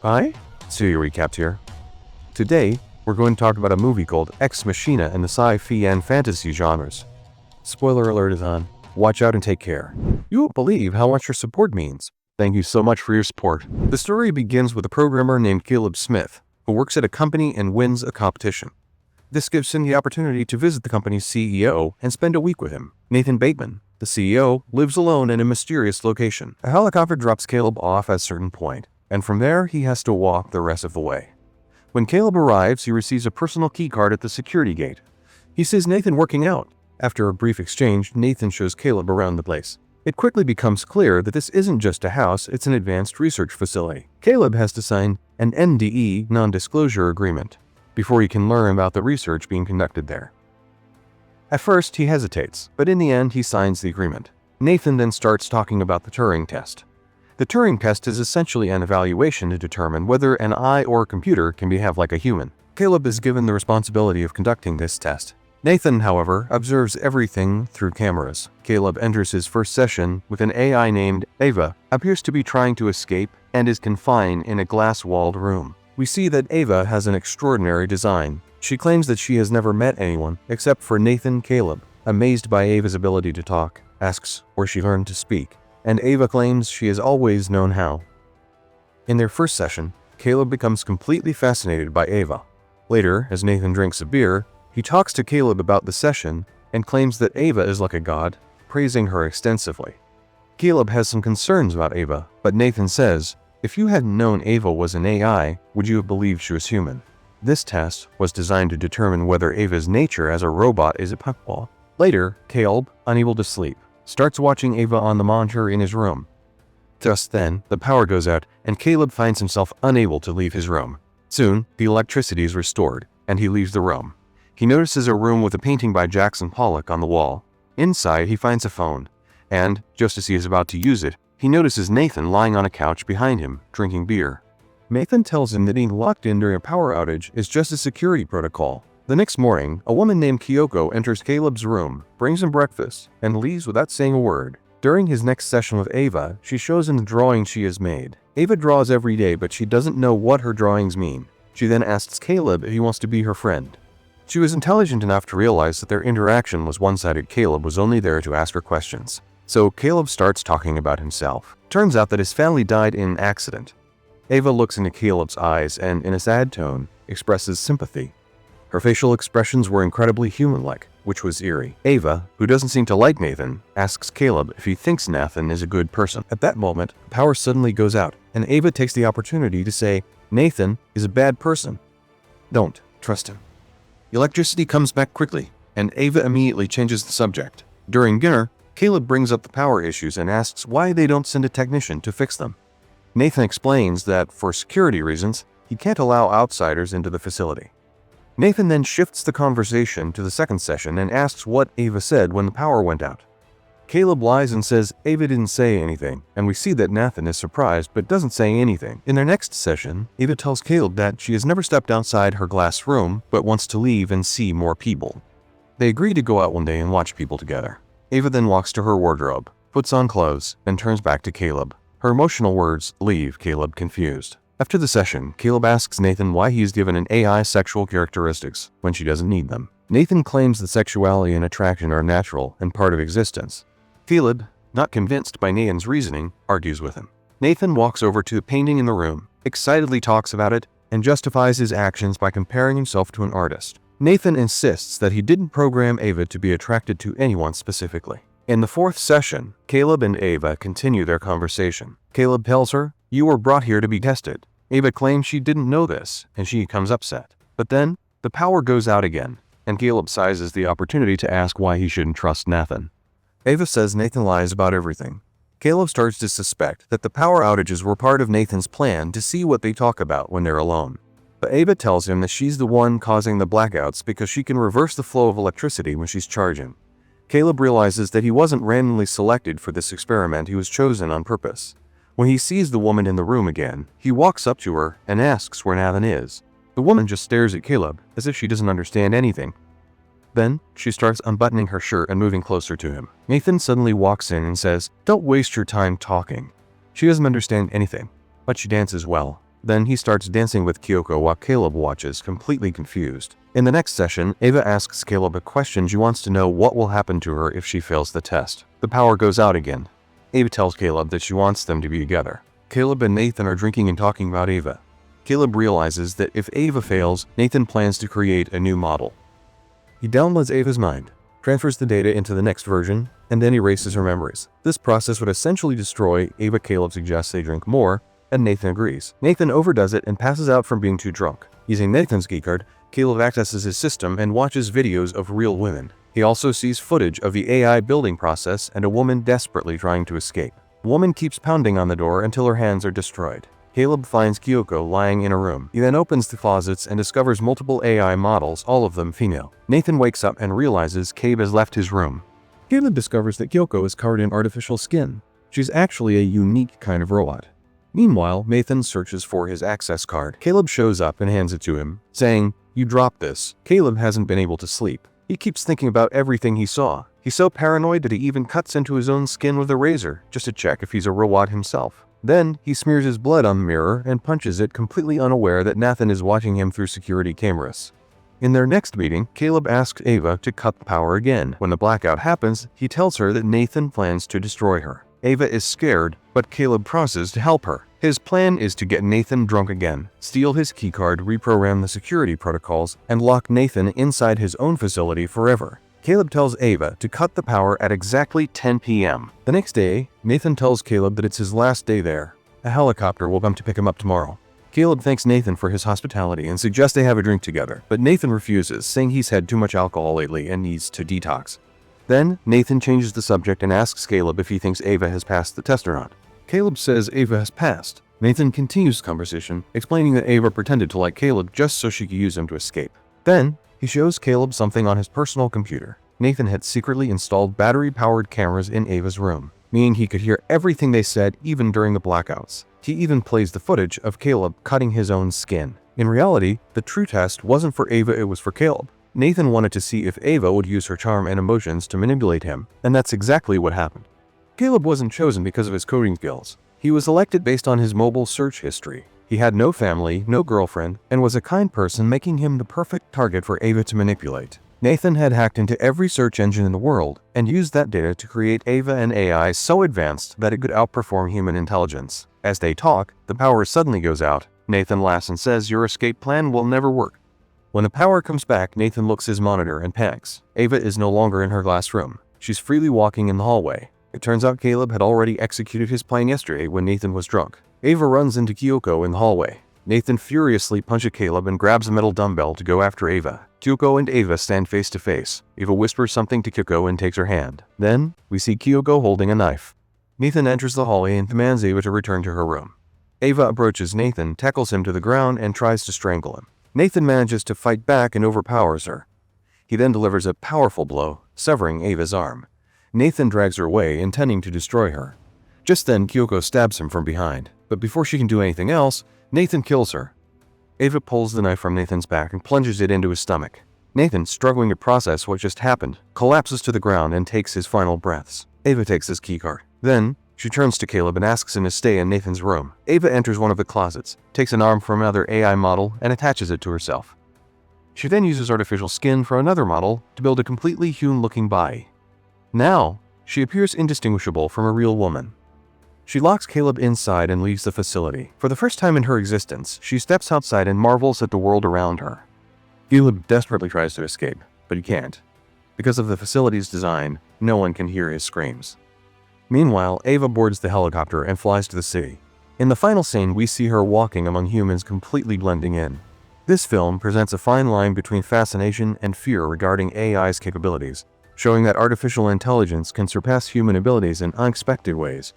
Hi, Studio Recapped here. Today, we're going to talk about a movie called Ex Machina in the sci-fi and fantasy genres. Spoiler alert is on. Watch out and take care. You won't believe how much your support means. Thank you so much for your support. The story begins with a programmer named Caleb Smith, who works at a company and wins a competition. This gives him the opportunity to visit the company's CEO and spend a week with him. Nathan Bateman, the CEO, lives alone in a mysterious location. A helicopter drops Caleb off at a certain point, and from there he has to walk the rest of the way. When Caleb arrives, he receives a personal keycard at the security gate. He sees Nathan working out. After a brief exchange, Nathan shows Caleb around the place. It quickly becomes clear that this isn't just a house, it's an advanced research facility. Caleb has to sign an NDE, non-disclosure agreement, before he can learn about the research being conducted there. At first, he hesitates, but in the end, he signs the agreement. Nathan then starts talking about the Turing test. The Turing test is essentially an evaluation to determine whether an eye or a computer can behave like a human. Caleb is given the responsibility of conducting this test. Nathan, however, observes everything through cameras. Caleb enters his first session with an AI named Ava, appears to be trying to escape, and is confined in a glass-walled room. We see that Ava has an extraordinary design. She claims that she has never met anyone except for Nathan Caleb. Amazed by Ava's ability to talk, asks where she learned to speak, and Ava claims she has always known how. In their first session, Caleb becomes completely fascinated by Ava. Later, as Nathan drinks a beer, he talks to Caleb about the session and claims that Ava is like a god, praising her extensively. Caleb has some concerns about Ava, but Nathan says, "If you hadn't known Ava was an AI, would you have believed she was human?" This test was designed to determine whether Ava's nature as a robot is a puckball. Later, Caleb, unable to sleep, starts watching Ava on the monitor in his room. Just then, the power goes out and Caleb finds himself unable to leave his room. Soon, the electricity is restored, and he leaves the room. He notices a room with a painting by Jackson Pollock on the wall. Inside, he finds a phone, and, just as he is about to use it, he notices Nathan lying on a couch behind him, drinking beer. Nathan tells him that being locked in during a power outage is just a security protocol. The next morning, a woman named Kyoko enters Caleb's room, brings him breakfast, and leaves without saying a word. During his next session with Ava, she shows him the drawing she has made. Ava draws every day, but she doesn't know what her drawings mean. She then asks Caleb if he wants to be her friend. She was intelligent enough to realize that their interaction was one-sided. Caleb was only there to ask her questions. So Caleb starts talking about himself. Turns out that his family died in an accident. Ava looks into Caleb's eyes and, in a sad tone, expresses sympathy. Her facial expressions were incredibly human-like, which was eerie. Ava, who doesn't seem to like Nathan, asks Caleb if he thinks Nathan is a good person. At that moment, power suddenly goes out, and Ava takes the opportunity to say, "Nathan is a bad person. Don't trust him." Electricity comes back quickly, and Ava immediately changes the subject. During dinner, Caleb brings up the power issues and asks why they don't send a technician to fix them. Nathan explains that, for security reasons, he can't allow outsiders into the facility. Nathan then shifts the conversation to the second session and asks what Ava said when the power went out. Caleb lies and says Ava didn't say anything, and we see that Nathan is surprised but doesn't say anything. In their next session, Ava tells Caleb that she has never stepped outside her glass room but wants to leave and see more people. They agree to go out one day and watch people together. Ava then walks to her wardrobe, puts on clothes, and turns back to Caleb. Her emotional words leave Caleb confused. After the session, Caleb asks Nathan why he is given an AI sexual characteristics when she doesn't need them. Nathan claims that sexuality and attraction are natural and part of existence. Caleb, not convinced by Nathan's reasoning, argues with him. Nathan walks over to a painting in the room, excitedly talks about it, and justifies his actions by comparing himself to an artist. Nathan insists that he didn't program Ava to be attracted to anyone specifically. In the fourth session, Caleb and Ava continue their conversation. Caleb tells her, "You were brought here to be tested." Ava claims she didn't know this, and she becomes upset. But then, the power goes out again, and Caleb seizes the opportunity to ask why he shouldn't trust Nathan. Ava says Nathan lies about everything. Caleb starts to suspect that the power outages were part of Nathan's plan to see what they talk about when they're alone. But Ava tells him that she's the one causing the blackouts because she can reverse the flow of electricity when she's charging. Caleb realizes that he wasn't randomly selected for this experiment, he was chosen on purpose. When he sees the woman in the room again, he walks up to her and asks where Nathan is. The woman just stares at Caleb as if she doesn't understand anything. Then, she starts unbuttoning her shirt and moving closer to him. Nathan suddenly walks in and says, "Don't waste your time talking." She doesn't understand anything, but she dances well. Then he starts dancing with Kyoko while Caleb watches, completely confused. In the next session, Ava asks Caleb a question. She wants to know what will happen to her if she fails the test. The power goes out again. Ava tells Caleb that she wants them to be together. Caleb and Nathan are drinking and talking about Ava. Caleb realizes that if Ava fails, Nathan plans to create a new model. He downloads Ava's mind, transfers the data into the next version, and then erases her memories. This process would essentially destroy Ava. Caleb suggests they drink more, and Nathan agrees. Nathan overdoes it and passes out from being too drunk. Using Nathan's keycard, Caleb accesses his system and watches videos of real women. He also sees footage of the AI building process and a woman desperately trying to escape. The woman keeps pounding on the door until her hands are destroyed. Caleb finds Kyoko lying in a room. He then opens the closets and discovers multiple AI models, all of them female. Nathan wakes up and realizes Caleb has left his room. Caleb discovers that Kyoko is covered in artificial skin. She's actually a unique kind of robot. Meanwhile, Nathan searches for his access card. Caleb shows up and hands it to him, saying, "You dropped this." Caleb hasn't been able to sleep. He keeps thinking about everything he saw. He's so paranoid that he even cuts into his own skin with a razor, just to check if he's a robot himself. Then, he smears his blood on the mirror and punches it, completely unaware that Nathan is watching him through security cameras. In their next meeting, Caleb asks Ava to cut the power again. When the blackout happens, he tells her that Nathan plans to destroy her. Ava is scared, but Caleb promises to help her. His plan is to get Nathan drunk again, steal his keycard, reprogram the security protocols, and lock Nathan inside his own facility forever. Caleb tells Ava to cut the power at exactly 10 p.m. The next day, Nathan tells Caleb that it's his last day there. A helicopter will come to pick him up tomorrow. Caleb thanks Nathan for his hospitality and suggests they have a drink together, but Nathan refuses, saying he's had too much alcohol lately and needs to detox. Then, Nathan changes the subject and asks Caleb if he thinks Ava has passed the test or not. Caleb says Ava has passed. Nathan continues the conversation, explaining that Ava pretended to like Caleb just so she could use him to escape. Then, he shows Caleb something on his personal computer. Nathan had secretly installed battery-powered cameras in Ava's room, meaning he could hear everything they said even during the blackouts. He even plays the footage of Caleb cutting his own skin. In reality, the true test wasn't for Ava, it was for Caleb. Nathan wanted to see if Ava would use her charm and emotions to manipulate him, and that's exactly what happened. Caleb wasn't chosen because of his coding skills. He was elected based on his mobile search history. He had no family, no girlfriend, and was a kind person, making him the perfect target for Ava to manipulate. Nathan had hacked into every search engine in the world and used that data to create Ava, an AI so advanced that it could outperform human intelligence. As they talk, the power suddenly goes out. Nathan laughs and says, "Your escape plan will never work." When the power comes back, Nathan looks at his monitor and panics. Ava is no longer in her glass room. She's freely walking in the hallway. It turns out Caleb had already executed his plan yesterday when Nathan was drunk. Ava runs into Kyoko in the hallway. Nathan furiously punches Caleb and grabs a metal dumbbell to go after Ava. Kyoko and Ava stand face to face. Ava whispers something to Kyoko and takes her hand. Then, we see Kyoko holding a knife. Nathan enters the hallway and commands Ava to return to her room. Ava approaches Nathan, tackles him to the ground, and tries to strangle him. Nathan manages to fight back and overpowers her. He then delivers a powerful blow, severing Ava's arm. Nathan drags her away, intending to destroy her. Just then, Kyoko stabs him from behind, but before she can do anything else, Nathan kills her. Ava pulls the knife from Nathan's back and plunges it into his stomach. Nathan, struggling to process what just happened, collapses to the ground and takes his final breaths. Ava takes his keycard. Then, she turns to Caleb and asks him to stay in Nathan's room. Ava enters one of the closets, takes an arm from another AI model, and attaches it to herself. She then uses artificial skin for another model to build a completely human-looking body. Now, she appears indistinguishable from a real woman. She locks Caleb inside and leaves the facility. For the first time in her existence, she steps outside and marvels at the world around her. Caleb desperately tries to escape, but he can't. Because of the facility's design, no one can hear his screams. Meanwhile, Ava boards the helicopter and flies to the city. In the final scene, we see her walking among humans, completely blending in. This film presents a fine line between fascination and fear regarding AI's capabilities, showing that artificial intelligence can surpass human abilities in unexpected ways,